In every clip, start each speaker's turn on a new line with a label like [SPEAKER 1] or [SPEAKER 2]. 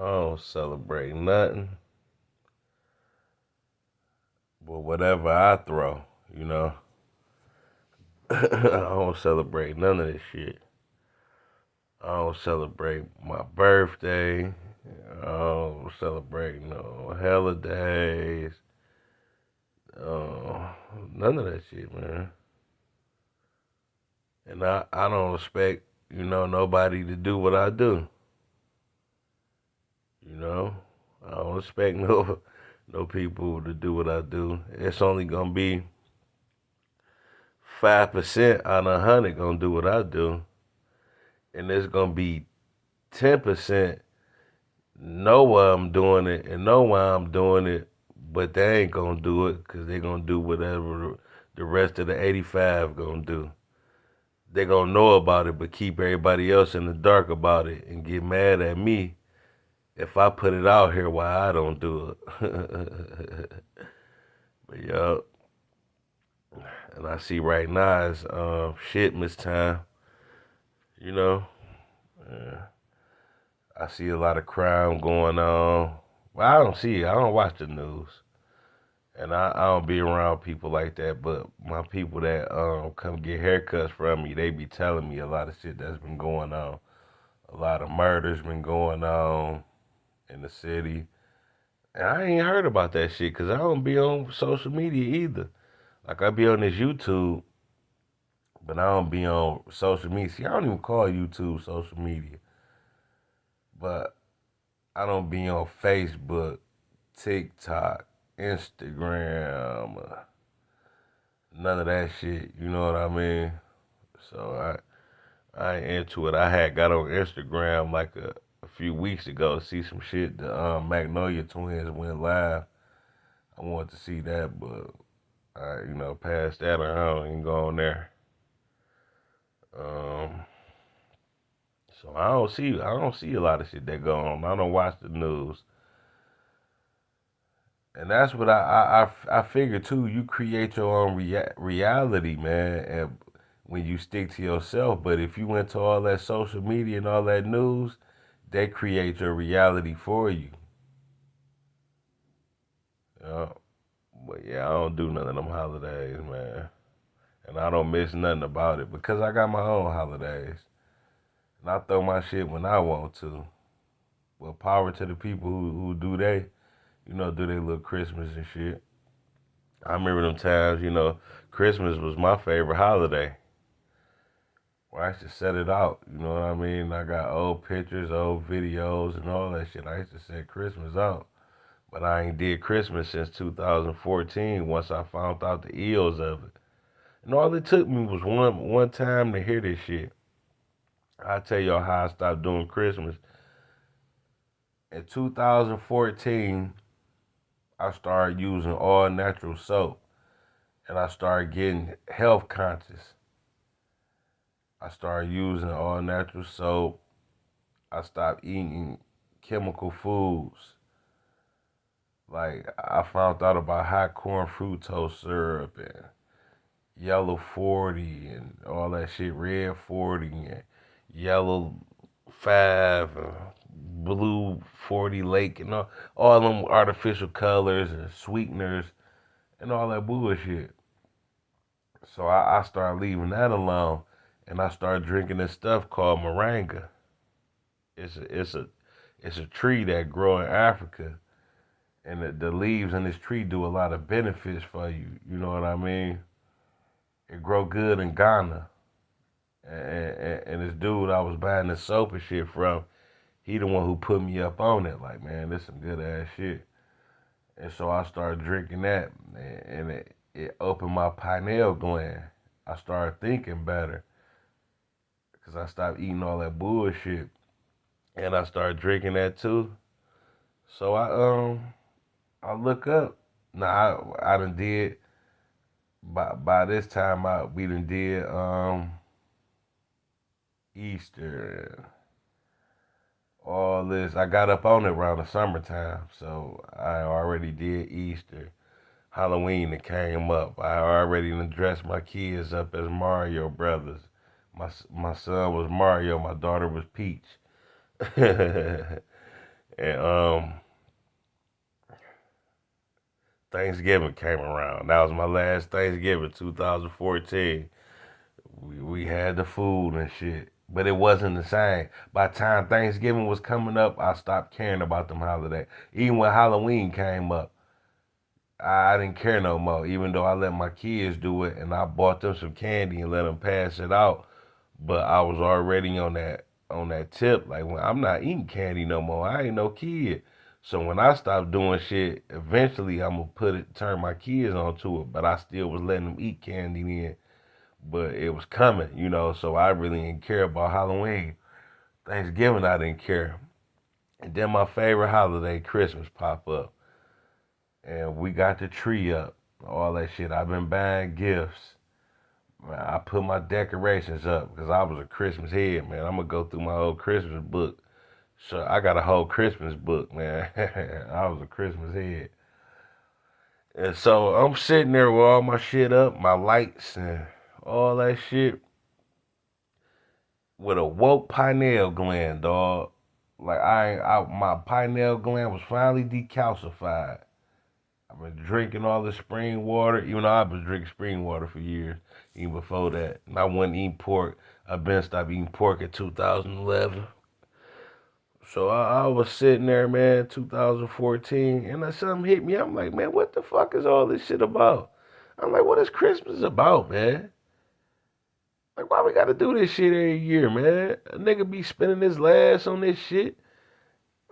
[SPEAKER 1] don't celebrate nothing but whatever I throw, you know. I don't celebrate none of this shit. I don't celebrate my birthday. I don't celebrate no holidays. Uh, None of that shit, man. And I don't expect, nobody to do what I do. You know, I don't expect no people to do what I do. It's only gonna be 5% out of 100 gonna do what I do, and there's gonna be 10% know why I'm doing it and know why I'm doing it, but they ain't gonna do it because they gonna do whatever the rest of the 85 gonna do. They gonna know about it, but keep everybody else in the dark about it and get mad at me if I put it out here why I don't do it. But yeah, and I see right now it's shipments time. You know, uh, I see a lot of crime going on. Well, I don't see it. I don't watch the news, and I don't be around people like that. But my people that come get haircuts from me, they be telling me a lot of shit that's been going on. A lot of murders been going on in the city, and I ain't heard about that shit because I don't be on social media either. Like I be on this YouTube, but I don't be on social media. See, I don't even call YouTube social media, but I don't be on Facebook, TikTok, Instagram, none of that shit. You know what I mean? So I ain't into it. I had got on Instagram like a few weeks ago to see some shit. The Magnolia Twins went live. I wanted to see that, but past that, I don't even go on there. Um, so I don't see a lot of shit that go on. I don't watch the news. And that's what I figure too. You create your own reality, man, and when you stick to yourself. But if you went to all that social media and all that news, they create your reality for you. Yeah. But yeah, I don't do none of them holidays, man, and I don't miss nothing about it because I got my own holidays, and I throw my shit when I want to. But power to the people who do do their little Christmas and shit. I remember them times, Christmas was my favorite holiday. Where I used to set it out, you know what I mean? I got old pictures, old videos, and all that shit. I used to set Christmas out. But I ain't did Christmas since 2014 once I found out the ills of it. And all it took me was one time to hear this shit. I tell y'all how I stopped doing Christmas. In 2014, I started using all natural soap and I started getting health conscious. I started using all natural soap. I stopped eating chemical foods. Like I found out about high corn fructose syrup and yellow 40 and all that shit, red 40 and yellow 5, blue 40 lake and all them artificial colors and sweeteners and all that bullshit. So I started leaving that alone and I started drinking this stuff called moringa. It's a, it's a it's a tree that grow in Africa, and the leaves in this tree do a lot of benefits for you. You know what I mean? It grow good in Ghana, and this dude I was buying this soap and shit from, he the one who put me up on it. Like, man, this some good ass shit. And so I started drinking that, and it opened my pineal gland. I started thinking better because I stopped eating all that bullshit, and I started drinking that too. So I look up. Now I done did by this time we done did Easter, all this. I got up on it around the summertime, so I already did Easter. Halloween that came up. I already done dressed my kids up as Mario brothers. My son was Mario, my daughter was Peach. And And Thanksgiving came around. That was my last Thanksgiving, 2014. We had the food and shit, but it wasn't the same. By the time Thanksgiving was coming up, I stopped caring about them holidays. Even when Halloween came up, I didn't care no more. Even though I let my kids do it, and I bought them some candy and let them pass it out, but I was already on that tip. Like when I'm not eating candy no more. I ain't no kid. So when I stopped doing shit, eventually I'm gonna turn my kids onto it. But I still was letting them eat candy then. But it was coming. So I really didn't care about Halloween. Thanksgiving I didn't care. And then my favorite holiday, Christmas, pop up. And we got the tree up. All that shit. I've been buying gifts. Man, I put my decorations up because I was a Christmas head, man. I'm gonna go through my old Christmas book. So I got a whole Christmas book, man. I was a Christmas head. And so I'm sitting there with all my shit up, my lights and all that shit with a woke pineal gland, dog. Like my pineal gland was finally decalcified. I've been drinking all the spring water, even though I've been drinking spring water for years, even before that. And I wasn't eating pork. I've been stopped eating pork in 2011. So I was sitting there, man, 2014, and then something hit me. I'm like, man, what the fuck is all this shit about? I'm like, what is Christmas about, man? Like, why we gotta do this shit every year, man? A nigga be spending his last on this shit,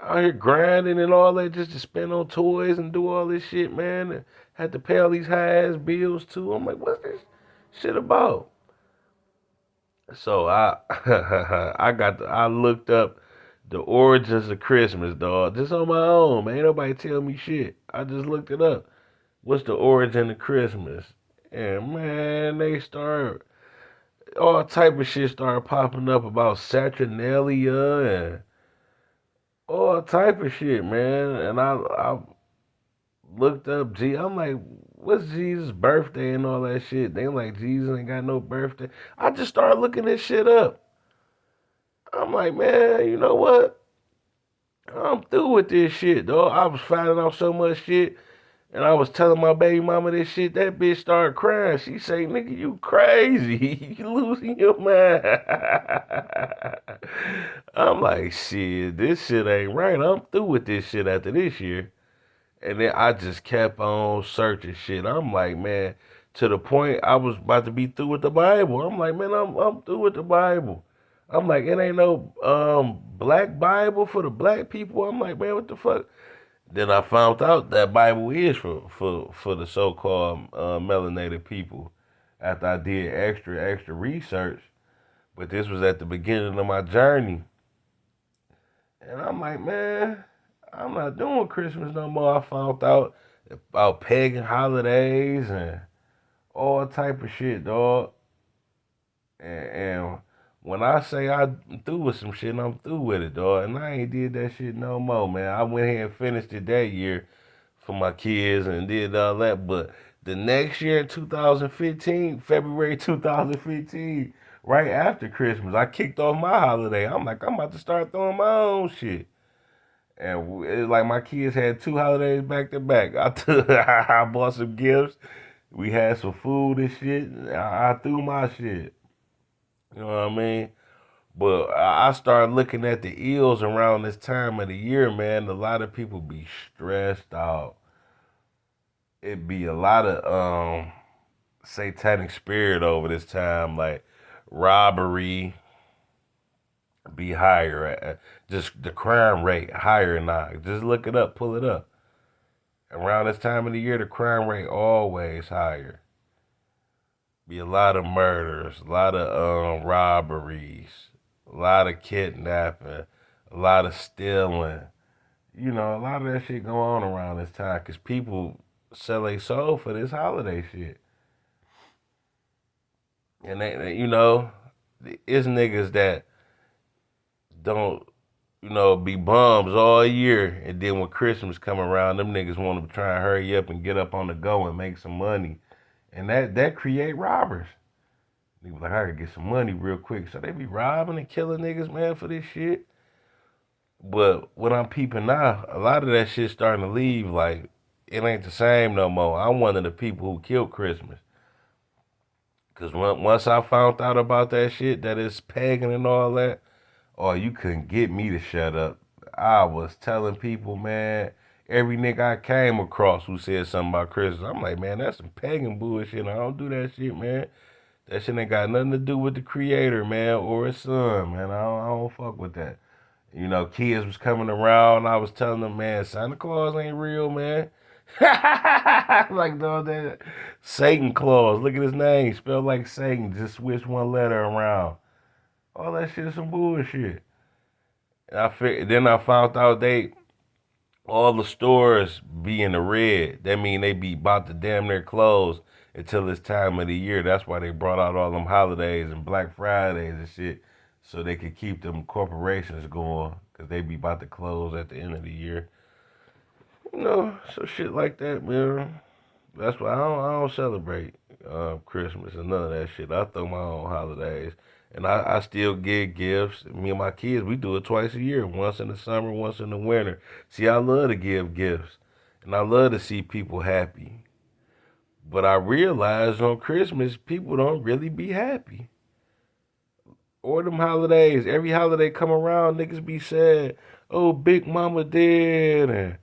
[SPEAKER 1] out here grinding and all that just to spend on toys and do all this shit, man. And had to pay all these high ass bills too. I'm like, what's this shit about? So I looked up the origins of Christmas, dog, just on my own, man. Ain't nobody tell me shit. I just looked it up. What's the origin of Christmas? And man, they start all type of shit started popping up about Saturnalia and all type of shit, man. And I looked up I'm like, what's Jesus' birthday and all that shit? They like Jesus ain't got no birthday. I just started looking this shit up. I'm like, man, you know what? I'm through with this shit, dog. I was finding out so much shit, and I was telling my baby mama this shit. That bitch started crying. She say, "Nigga, you crazy? You losing your mind?" I'm like, shit, this shit ain't right. I'm through with this shit after this year. And then I just kept on searching shit. I'm like, man, to the point I was about to be through with the Bible. I'm like, man, I'm through with the Bible. I'm like, it ain't no black Bible for the black people. I'm like, man, what the fuck? Then I found out that Bible is for the so called melanated people. After I did extra research, but this was at the beginning of my journey, and I'm like, man, I'm not doing Christmas no more. I found out about pagan holidays and all type of shit, dog. And when I say I'm through with some shit, I'm through with it, dog. And I ain't did that shit no more, man. I went ahead and finished it that year for my kids and did all that. But the next year, 2015, February 2015, right after Christmas, I kicked off my holiday. I'm like, I'm about to start throwing my own shit. And it's like my kids had two holidays back to back. I bought some gifts. We had some food and shit. I threw my shit. You know what I mean? But I started looking at the ills around this time of the year, man. A lot of people be stressed out. It be a lot of satanic spirit over this time, like robbery be higher. Just the crime rate higher now. Just look it up, pull it up. Around this time of the year, the crime rate always higher. Be a lot of murders, a lot of robberies, a lot of kidnapping, a lot of stealing. A lot of that shit go on around this time because people sell their soul for this holiday shit. And it's niggas that don't, be bums all year. And then when Christmas come around, them niggas want to try and hurry up and get up on the go and make some money. And that create robbers. Niggas like, I gotta get some money real quick. So they be robbing and killing niggas, man, for this shit. But when I'm peeping now, a lot of that shit starting to leave. Like, it ain't the same no more. I'm one of the people who killed Christmas. Cause once I found out about that shit, that it's pagan and all that, oh, you couldn't get me to shut up. I was telling people, man, every nigga I came across who said something about Christmas, I'm like, man, that's some pagan bullshit. I don't do that shit, man. That shit ain't got nothing to do with the creator, man, or his son, man. I don't fuck with that. You know, kids was coming around. I was telling them, man, Santa Claus ain't real, man. Like, no, that Satan Claus. Look at his name, spelled like Satan. Just switch one letter around. All that shit is some bullshit. Then I found out all the stores be in the red. That mean they be about to damn near close until this time of the year. That's why they brought out all them holidays and Black Fridays and shit, so they could keep them corporations going, cause they be about to close at the end of the year. You know, so shit like that, man. That's why I don't celebrate Christmas and none of that shit. I throw my own holidays. And I still get gifts. Me and my kids, we do it twice a year. Once in the summer, once in the winter. See, I love to give gifts. And I love to see people happy. But I realize on Christmas, people don't really be happy. Or them holidays. Every holiday come around, niggas be sad. Oh, Big Mama dead.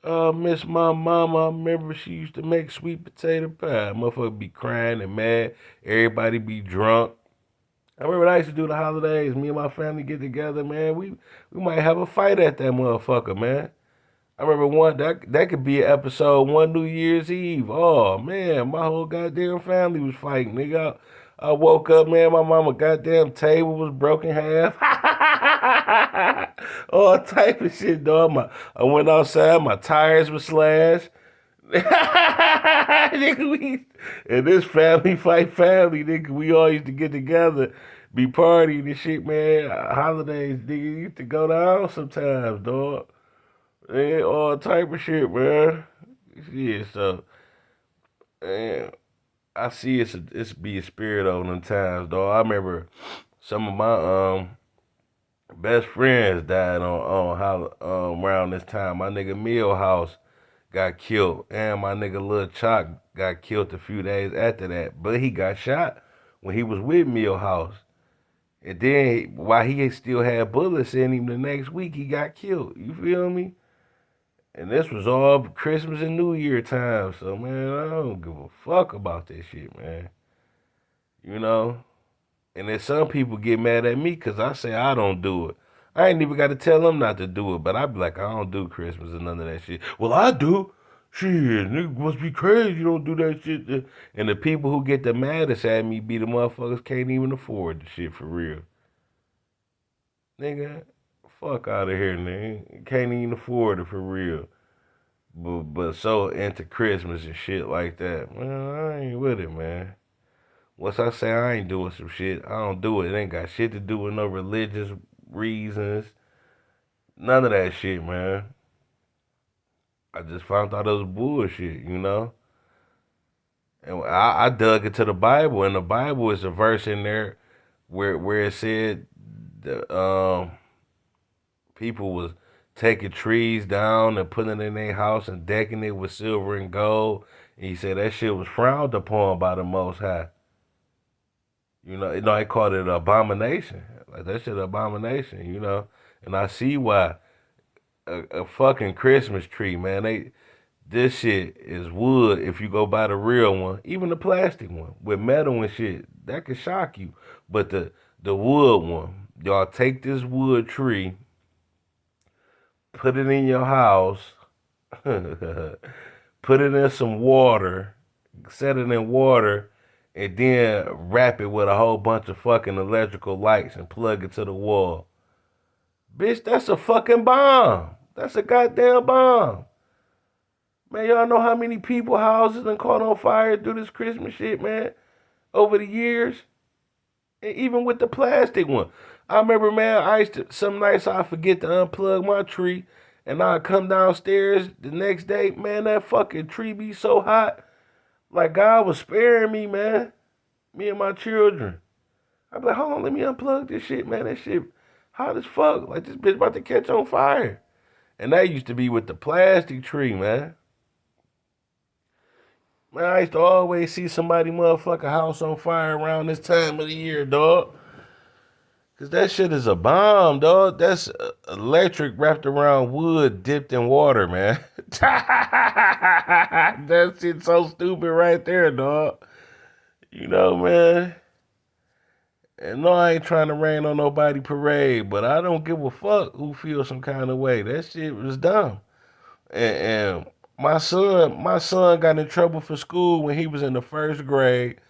[SPEAKER 1] And miss my mama. I remember she used to make sweet potato pie. Motherfucker be crying and mad. Everybody be drunk. I remember I used to do the holidays. Me and my family get together, man. We might have a fight at that motherfucker, man. I remember one that could be an episode one New Year's Eve. Oh man, my whole goddamn family was fighting, nigga. I woke up, man. My mama goddamn table was broken half. All type of shit, dog. I went outside. My tires were slashed. Nigga, and this family fight family, nigga. We all used to get together, be partying and shit, man. Holidays, nigga, used to go down sometimes, dog. Yeah, all type of shit, man. Yeah, so, man, I see it's be a spirit over them times, dog. I remember some of my best friends died on how around this time. My nigga Millhouse got killed, and my nigga Lil Chalk got killed a few days after that. But he got shot when he was with Millhouse. And then while he still had bullets in him, the next week he got killed. You feel me? And this was all Christmas and New Year time. So man, I don't give a fuck about this shit, man. You know? And then some people get mad at me because I say I don't do it. I ain't even got to tell them not to do it, but I be like, I don't do Christmas and none of that shit. Well, I do. Shit, nigga must be crazy. You don't do that shit. And the people who get the maddest at me be the motherfuckers can't even afford the shit for real. Nigga, fuck out of here, nigga. Can't even afford it for real. But so into Christmas and shit like that. Man, I ain't with it, man. Once I say I ain't doing some shit, I don't do it. It ain't got shit to do with no religious reasons. None of that shit, man. I just found out it was bullshit, you know? And I dug into the Bible, and the Bible is a verse in there where it said the people was taking trees down and putting it in their house and decking it with silver and gold. And he said that shit was frowned upon by the Most High. They called it an abomination. Like that shit an abomination, you know. And I see why a fucking Christmas tree, man. This shit is wood. If you go buy the real one, even the plastic one with metal and shit, that could shock you. But the wood one, y'all take this wood tree, put it in your house, put it in some water, set it in water, and then wrap it with a whole bunch of fucking electrical lights and plug it to the wall. Bitch, that's a fucking bomb. That's a goddamn bomb. Man, y'all know how many people houses done caught on fire through this Christmas shit, man, over the years? And even with the plastic one. I remember, man, some nights I forget to unplug my tree, and I come downstairs the next day, man, that fucking tree be so hot. Like God was sparing me, man. Me and my children. I be like, hold on, let me unplug this shit, man. That shit Hot as fuck. Like this bitch about to catch on fire. And that used to be with the plastic tree, man. Man, I used to always see somebody motherfucking house on fire around this time of the year, dog. Cause that shit is a bomb, dog. That's electric wrapped around wood dipped in water, man. That shit's so stupid right there, dog. You know, man. And no, I ain't trying to rain on nobody parade, but I don't give a fuck who feels some kind of way. That shit was dumb. And my son got in trouble for school when he was in the first grade.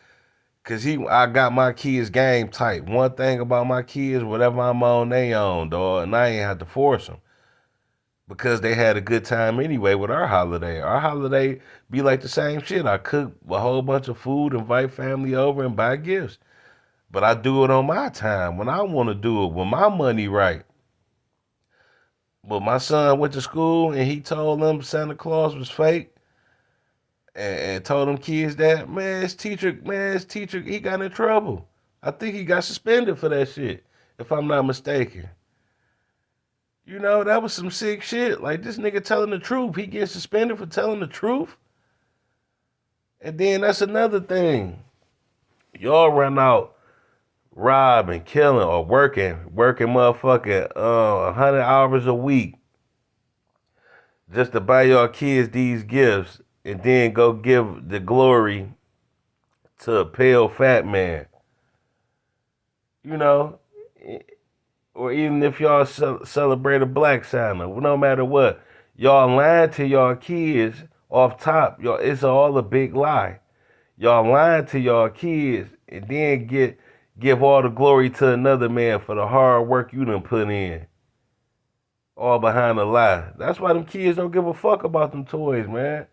[SPEAKER 1] Cause I got my kids game tight. One thing about my kids, whatever I'm on, they on, dog, and I ain't have to force them because they had a good time anyway with our holiday. Our holiday be like the same shit. I cook a whole bunch of food, invite family over, and buy gifts. But I do it on my time when I want to do it with my money right. But my son went to school and he told them Santa Claus was fake and told them kids that his teacher, he got in trouble. I think he got suspended for that shit, if I'm not mistaken. You know, that was some sick shit. Like this nigga telling the truth. He gets suspended for telling the truth. And then that's another thing. Y'all run out robbing, killing, or working motherfucking 100 hours a week just to buy y'all kids these gifts and then go give the glory to a pale fat man. You know, or even if y'all celebrate a black Santa, no matter what, y'all lying to y'all kids off top. Y'all, it's all a big lie. Y'all lying to y'all kids and then give all the glory to another man for the hard work you done put in. All behind a lie. That's why them kids don't give a fuck about them toys, man.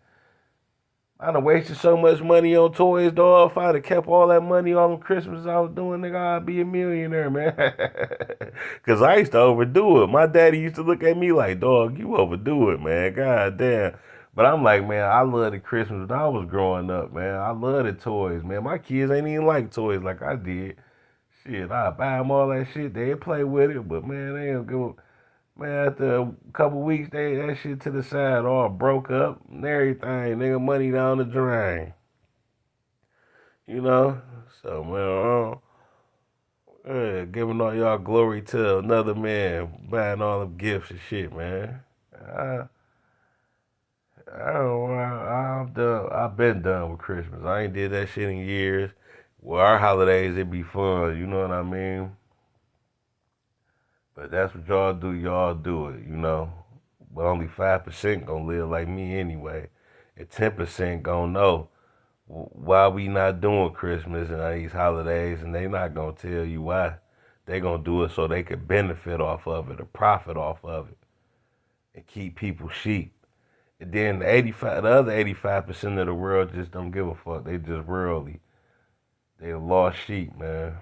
[SPEAKER 1] I done wasted so much money on toys, dog. If I'd have kept all that money on them Christmas I was doing, nigga, I'd be a millionaire, man. Cause I used to overdo it. My daddy used to look at me like, dog, you overdo it, man. God damn. But I'm like, man, I love the Christmas when I was growing up, man. I love the toys, man. My kids ain't even like toys like I did. Shit, I buy them all that shit. They play with it, but man, they don't give a man, after a couple weeks, that shit to the side all broke up and everything. Nigga, money down the drain. You know? So, man, giving all y'all glory to another man, buying all them gifts and shit, man. I, I don't, I'm done. I've been done with Christmas. I ain't did that shit in years. Well, our holidays, it be fun. You know what I mean? But that's what y'all do it, you know. But only 5% gonna live like me anyway. And 10% gonna know why we not doing Christmas and these holidays, and they not gonna tell you why. They gonna do it so they could benefit off of it or profit off of it and keep people sheep. And then the other 85% of the world just don't give a fuck. They just worldly. They a lost sheep, man.